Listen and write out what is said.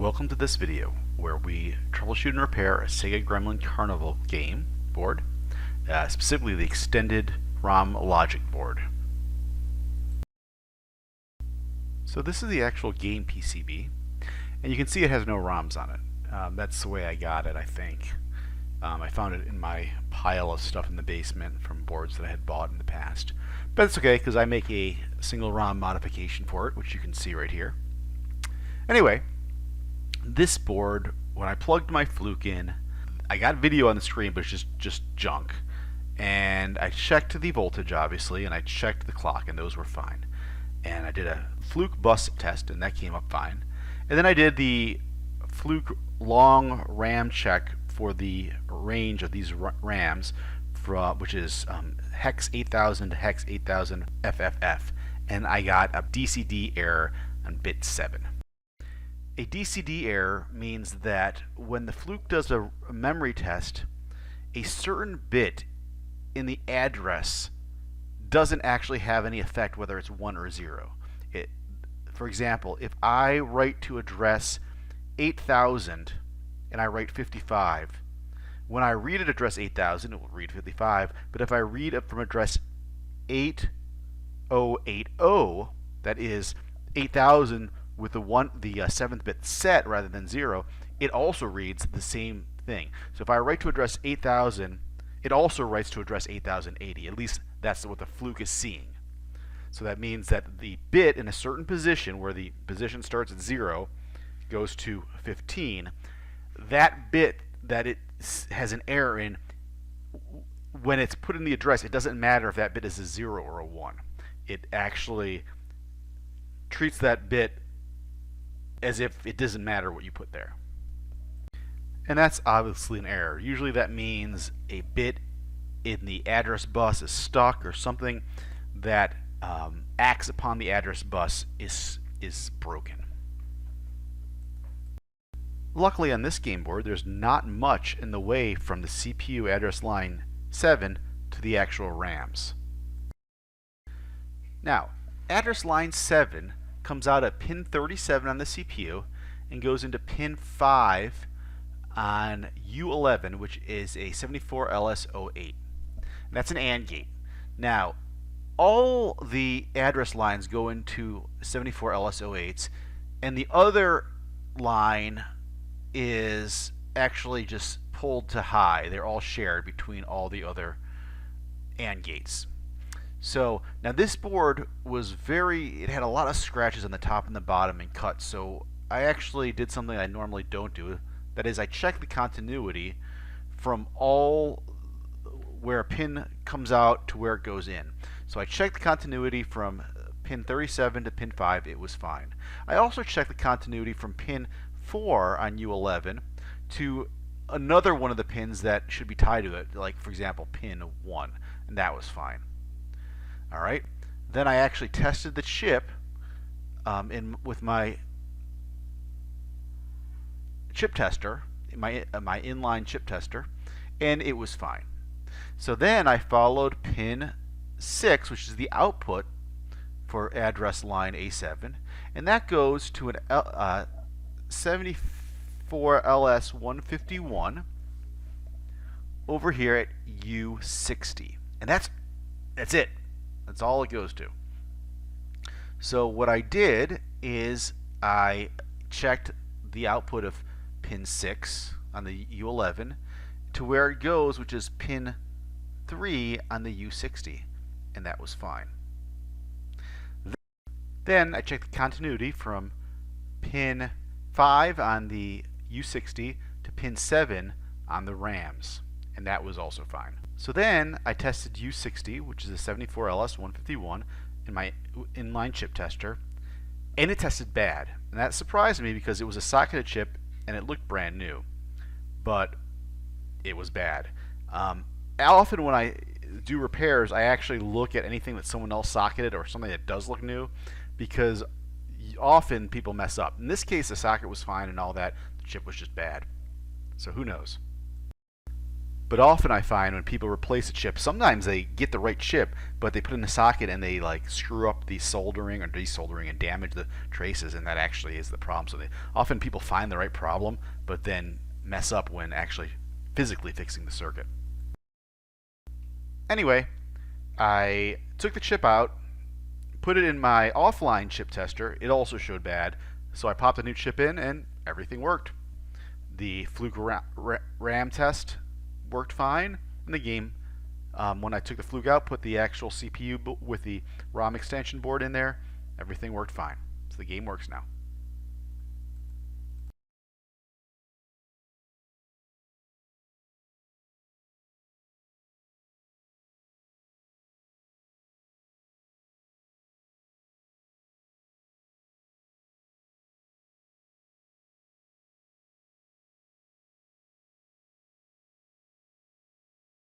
Welcome to this video where we troubleshoot and repair a Sega Gremlin Carnival game board, specifically the extended ROM logic board. So this is the actual game PCB, and you can see it has no ROMs on it. That's the way I got it, I think. I found it in my pile of stuff in the basement from boards that I had bought in the past. But it's okay because I make a single ROM modification for it, which you can see right here. Anyway, this board, when I plugged my fluke in, I got video on the screen, but it's just junk. And I checked the voltage, obviously, and I checked the clock, and those were fine. And I did a fluke bus test, and that came up fine. And then I did the fluke long RAM check for the range of these RAMs, which is hex 8000 to hex 8000 FFF, and I got a DCD error on bit 7. A DCD error means that when the fluke does a memory test, a certain bit in the address doesn't actually have any effect whether it's 1 or 0. For example, if I write to address 8000 and I write 55, when I read at address 8000 it will read 55, but if I read it from address 8080, that is 8000 with the 7th bit set rather than 0, it also reads the same thing. So if I write to address 8000, it also writes to address 8080. At least that's what the fluke is seeing. So that means that the bit in a certain position, where the position starts at 0, goes to 15, that bit that it has an error in, when it's put in the address, it doesn't matter if that bit is a 0 or a 1. It actually treats that bit as if it doesn't matter what you put there. And that's obviously an error. Usually that means a bit in the address bus is stuck, or something that acts upon the address bus is broken. Luckily on this game board there's not much in the way from the CPU address line 7 to the actual RAMs. Now, address line 7 comes out at pin 37 on the CPU and goes into pin 5 on U11, which is a 74LS08. That's an AND gate. Now, all the address lines go into 74LS08s, and the other line is actually just pulled to high. They're all shared between all the other AND gates. So now this board was it had a lot of scratches on the top and the bottom and cuts, so I actually did something I normally don't do. That is, I checked the continuity from all where a pin comes out to where it goes in. So I checked the continuity from pin 37 to pin 5, it was fine. I also checked the continuity from pin 4 on U11 to another one of the pins that should be tied to it, like for example pin 1, and that was fine. Alright, then I actually tested the chip with my chip tester, my inline chip tester, and it was fine. So then I followed pin 6, which is the output for address line A7, and that goes to an 74LS151 over here at U60, and that's it. That's all it goes to. So what I did is I checked the output of pin 6 on the U11 to where it goes, which is pin 3 on the U60, and that was fine. Then I checked the continuity from pin 5 on the U60 to pin 7 on the RAMs, and that was also fine. So then I tested U60, which is a 74LS151, in my inline chip tester, and it tested bad. And that surprised me because it was a socketed chip and it looked brand new, but it was bad. Often when I do repairs, I actually look at anything that someone else socketed or something that does look new, because often people mess up. In this case, the socket was fine and all that. The chip was just bad. So who knows? But often I find when people replace a chip, sometimes they get the right chip, but they put it in the socket and they like screw up the soldering or desoldering and damage the traces, and that actually is the problem. So often people find the right problem, but then mess up when actually physically fixing the circuit. Anyway, I took the chip out, put it in my offline chip tester. It also showed bad, so I popped a new chip in and everything worked. The fluke RAM test worked fine in the game. When I took the fluke out, put the actual CPU with the ROM extension board in there, everything worked fine. So the game works now.